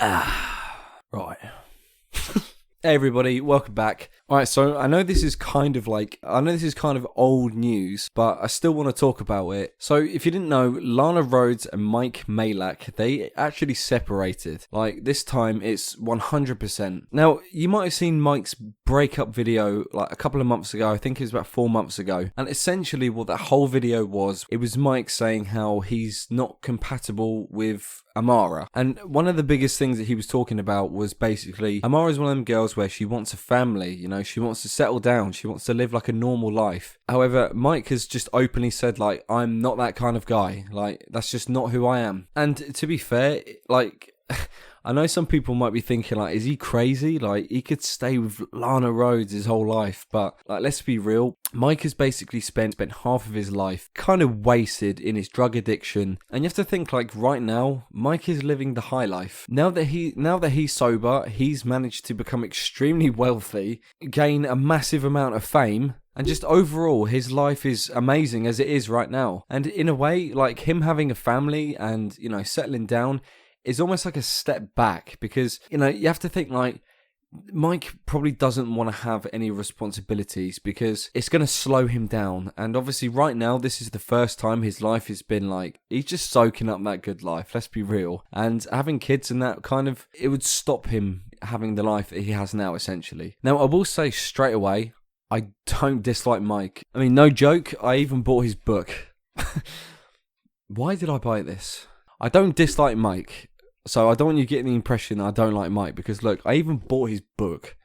Right. Hey everybody, welcome back. Alright, so I know this is kind of old news, but I still want to talk about it. So if you didn't know, Lana Rhoades and Mikemajlak, they actually separated. Like, this time it's 100%. Now, you might have seen Mike's breakup video like a couple of months ago. I think it was about 4 months ago. And essentially what that whole video was, it was Mike saying how he's not compatible with Amara. And one of the biggest things that he was talking about was basically, Amara's one of them girls where she wants a family, you know, she wants to settle down, she wants to live like a normal life. However, Mike has just openly said, like, I'm not that kind of guy, like, that's just not who I am. And to be fair, like, I know some people might be thinking, like, is he crazy? Like, he could stay with Lana Rhoades his whole life, but, like, let's be real. Mike has basically spent half of his life kind of wasted in his drug addiction, and you have to think, like, right now, Mike is living the high life. Now that he's sober, he's managed to become extremely wealthy, gain a massive amount of fame, and just overall, his life is amazing as it is right now. And in a way, like, him having a family and, you know, settling down is almost like a step back, because, you know, you have to think, like, Mike probably doesn't want to have any responsibilities because it's going to slow him down. And obviously right now, this is the first time his life has been like, he's just soaking up that good life, let's be real. And having kids and that kind of, it would stop him having the life that he has now, essentially. Now, I will say straight away, I don't dislike Mike. I mean, no joke, I even bought his book. Why did I buy this? I don't dislike Mike, so I don't want you getting the impression that I don't like Mike, because look, I even bought his book.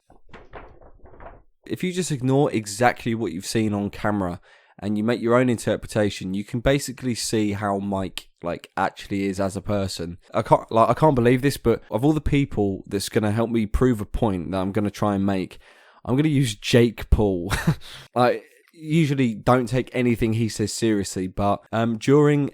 If you just ignore exactly what you've seen on camera and you make your own interpretation, you can basically see how Mike, like, actually is as a person. I can't believe this, but of all the people that's going to help me prove a point that I'm going to try and make, I'm going to use Jake Paul. I usually don't take anything he says seriously, but during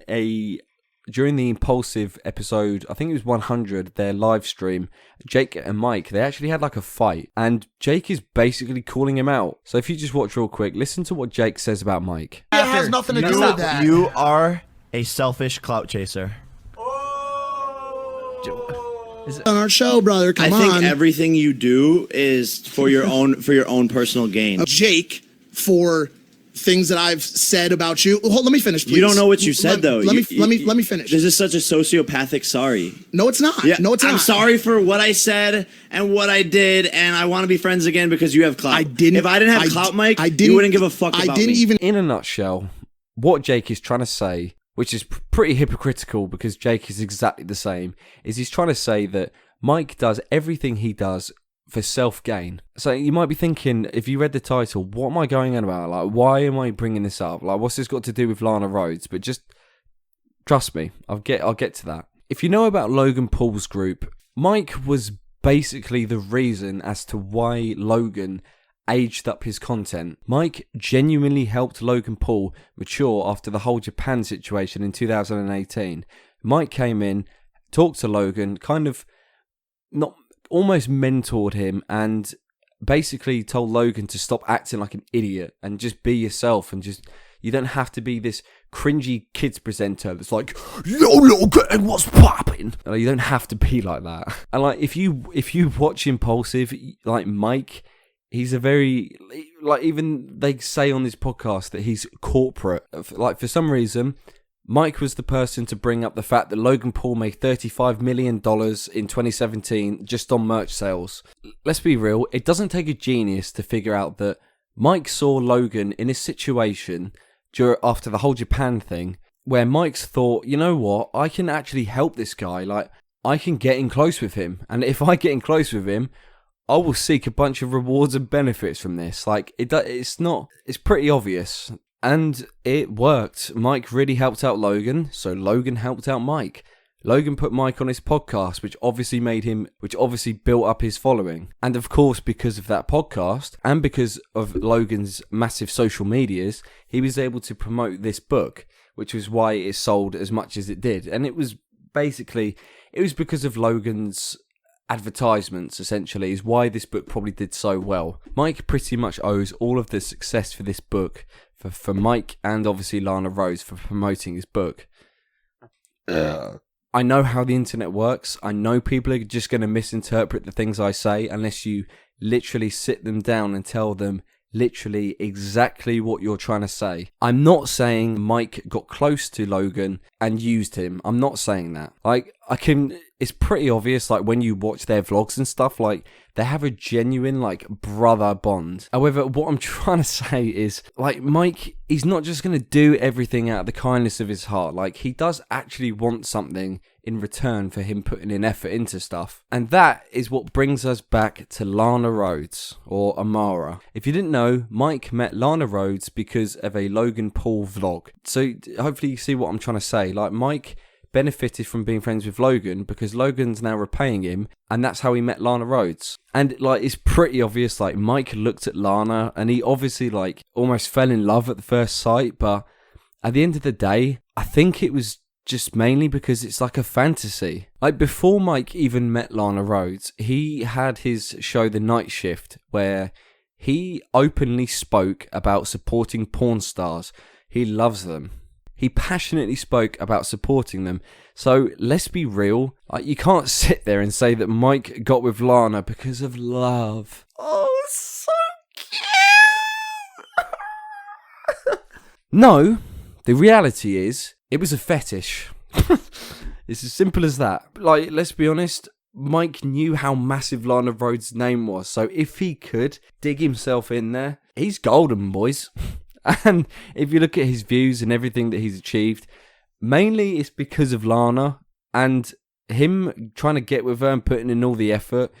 the Impulsive episode, I think it was 100, their live stream, Jake and Mike, they actually had like a fight, and Jake is basically calling him out. So if you just watch real quick, listen to what Jake says about Mike. It has nothing to do with that. You are a selfish clout chaser. On our show, brother, come on. I think everything you do is for your own personal gain. Jake, for things that I've said about you. Hold, let me finish, please. You don't know what you said, though. Let me finish. This is such a sociopathic sorry. No, it's not. Yeah, no, it's not. I'm sorry for what I said and what I did, and I want to be friends again because you have clout. If I didn't have clout, Mike, you wouldn't give a fuck about me. In a nutshell, what Jake is trying to say, which is pretty hypocritical because Jake is exactly the same, is he's trying to say that Mike does everything he does for self-gain. So you might be thinking, if you read the title, what am I going on about? Like, why am I bringing this up? Like, what's this got to do with Lana Rhoades? But just trust me, I'll get to that. If you know about Logan Paul's group, Mike was basically the reason as to why Logan aged up his content. Mike genuinely helped Logan Paul mature after the whole Japan situation in 2018. Mike came in, talked to Logan, kind of almost mentored him, and basically told Logan to stop acting like an idiot and just be yourself, and just, you don't have to be this cringy kids presenter that's like, yo Logan, what's poppin'? You don't have to be like that. And like, if you watch Impulsive, like Mike, he's a very, like, even they say on this podcast that he's corporate. Like, for some reason, Mike was the person to bring up the fact that Logan Paul made $35 million in 2017 just on merch sales. Let's be real, it doesn't take a genius to figure out that Mike saw Logan in a situation after the whole Japan thing where Mike's thought, you know what, I can actually help this guy, like, I can get in close with him, and if I get in close with him, I will seek a bunch of rewards and benefits from this. Like, it's pretty obvious. And it worked. Mike really helped out Logan, so Logan helped out Mike. Logan put Mike on his podcast, which obviously built up his following. And of course, because of that podcast, and because of Logan's massive social medias, he was able to promote this book, which was why it sold as much as it did. And it was because of Logan's advertisements, essentially, is why this book probably did so well. Mike pretty much owes all of the success for this book for Mike and obviously Lana Rhoades for promoting his book. I know how the internet works. I know people are just going to misinterpret the things I say unless you literally sit them down and tell them literally exactly what you're trying to say. I'm not saying Mike got close to Logan and used him. I'm not saying that. Like, it's pretty obvious, like, when you watch their vlogs and stuff, like, they have a genuine, like, brother bond. However, what I'm trying to say is, like, Mike, he's not just going to do everything out of the kindness of his heart. Like, he does actually want something in return for him putting in effort into stuff. And that is what brings us back to Lana Rhoades, or Amara. If you didn't know, Mike met Lana Rhoades because of a Logan Paul vlog. So hopefully you see what I'm trying to say. Like, Mike benefited from being friends with Logan because Logan's now repaying him, and that's how he met Lana Rhoades. And like, it's pretty obvious, like, Mike looked at Lana and he obviously like almost fell in love at the first sight, but at the end of the day, I think it was just mainly because it's like a fantasy. Like, before Mike even met Lana Rhoades, he had his show The Night Shift, where he openly spoke about supporting porn stars. He loves them. He passionately spoke about supporting them. So let's be real. Like, you can't sit there and say that Mike got with Lana because of love. Oh, so cute. No, the reality is, it was a fetish. It's as simple as that. Like, let's be honest, Mike knew how massive Lana Rhoades' name was. So if he could dig himself in there, he's golden, boys. And if you look at his views and everything that he's achieved, mainly it's because of Lana and him trying to get with her and putting in all the effort.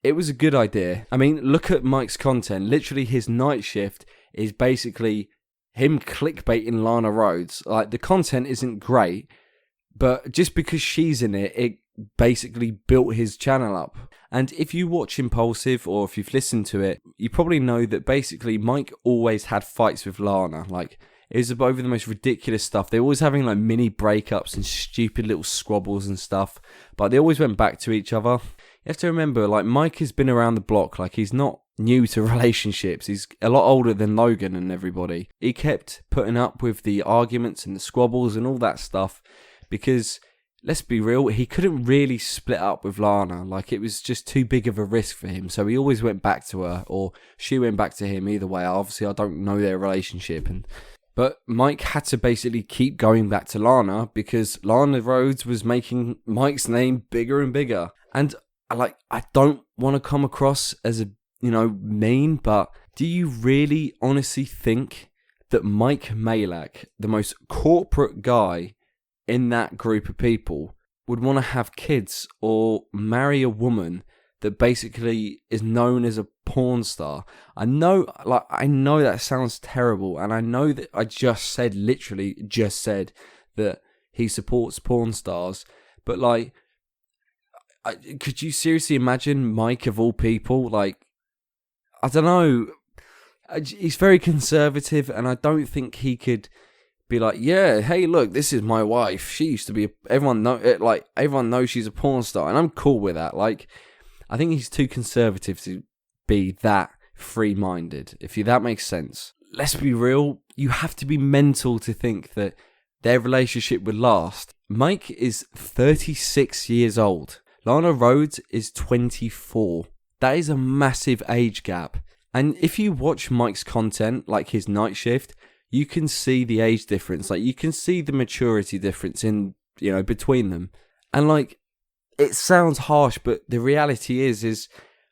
It was a good idea. I mean, look at Mike's content. Literally, his night shift is basically him clickbaiting Lana Rhoades. Like, the content isn't great, but just because she's in it, it basically built his channel up. And if you watch Impulsive, or if you've listened to it, you probably know that basically Mike always had fights with Lana. Like, it was over the most ridiculous stuff. They were always having like mini breakups and stupid little squabbles and stuff, but they always went back to each other. You have to remember, like, Mike has been around the block. Like, he's not new to relationships. He's a lot older than Logan and everybody. He kept putting up with the arguments and the squabbles and all that stuff because, let's be real, he couldn't really split up with Lana. Like, it was just too big of a risk for him. So he always went back to her, or she went back to him. Either way, obviously I don't know their relationship. But Mike had to basically keep going back to Lana because Lana Rhoades was making Mike's name bigger and bigger. And I don't want to come across as a, mean, but do you really honestly think that Mikemajlak, the most corporate guy in that group of people, would want to have kids or marry a woman that basically is known as a porn star? I know that sounds terrible, and I know that I literally just said that he supports porn stars, but like, could you seriously imagine Mike, of all people? Like, I don't know. He's very conservative, and I don't think he could be like, yeah, hey, look, this is my wife. She used to be everyone knows she's a porn star, and I'm cool with that. Like, I think he's too conservative to be that free-minded, if that makes sense. Let's be real. You have to be mental to think that their relationship would last. Mike is 36 years old. Lana Rhoades is 24. That is a massive age gap. And if you watch Mike's content, like his night shift, you can see the age difference. Like, you can see the maturity difference in, between them. And like, it sounds harsh, but the reality is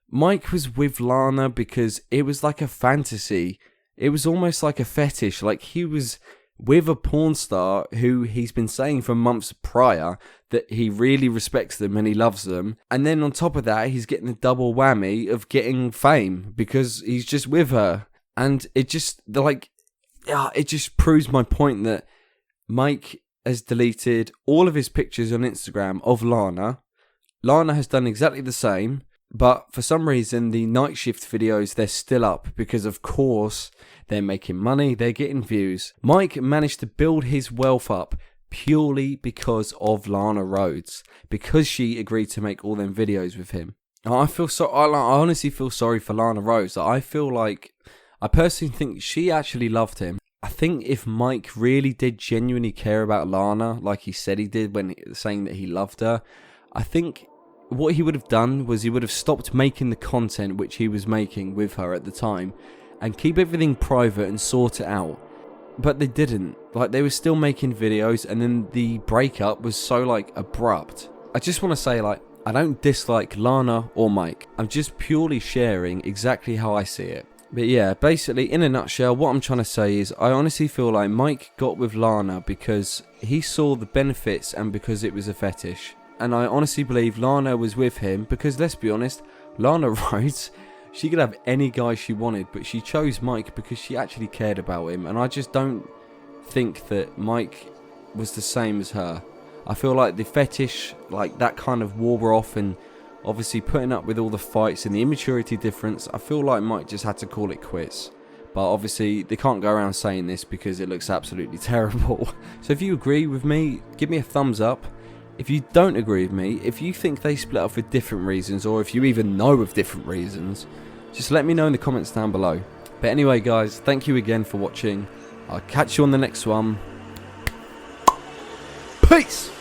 Mike was with Lana because it was like a fantasy. It was almost like a fetish. Like, he was with a porn star who he's been saying for months prior that he really respects them and he loves them. And then on top of that, he's getting the double whammy of getting fame because he's just with her. And it just proves my point that Mike has deleted all of his pictures on Instagram of Lana. Lana has done exactly the same, but for some reason the night shift videos, they're still up because, of course, they're making money, they're getting views. Mike managed to build his wealth up purely because of Lana Rhoades, because she agreed to make all them videos with him. I honestly feel sorry for Lana Rhoades. I personally think she actually loved him. I think if Mike really did genuinely care about Lana, like he said he did when saying that he loved her, I think what he would have done was he would have stopped making the content which he was making with her at the time and keep everything private and sort it out. But they didn't. Like, they were still making videos, and then the breakup was so, like, abrupt. I just want to say, like, I don't dislike Lana or Mike. I'm just purely sharing exactly how I see it. But yeah, basically, in a nutshell, what I'm trying to say is I honestly feel like Mike got with Lana because he saw the benefits and because it was a fetish. And I honestly believe Lana was with him because, let's be honest, Lana Rhoades, she could have any guy she wanted, but she chose Mike because she actually cared about him. And I just don't think that Mike was the same as her. I feel like the fetish, like that kind of wore off, and obviously putting up with all the fights and the immaturity difference, I feel like Mike just had to call it quits. But obviously they can't go around saying this because it looks absolutely terrible. So if you agree with me, give me a thumbs up. If you don't agree with me, if you think they split up for different reasons, or if you even know of different reasons, just let me know in the comments down below. But anyway guys, thank you again for watching. I'll catch you on the next one. Peace!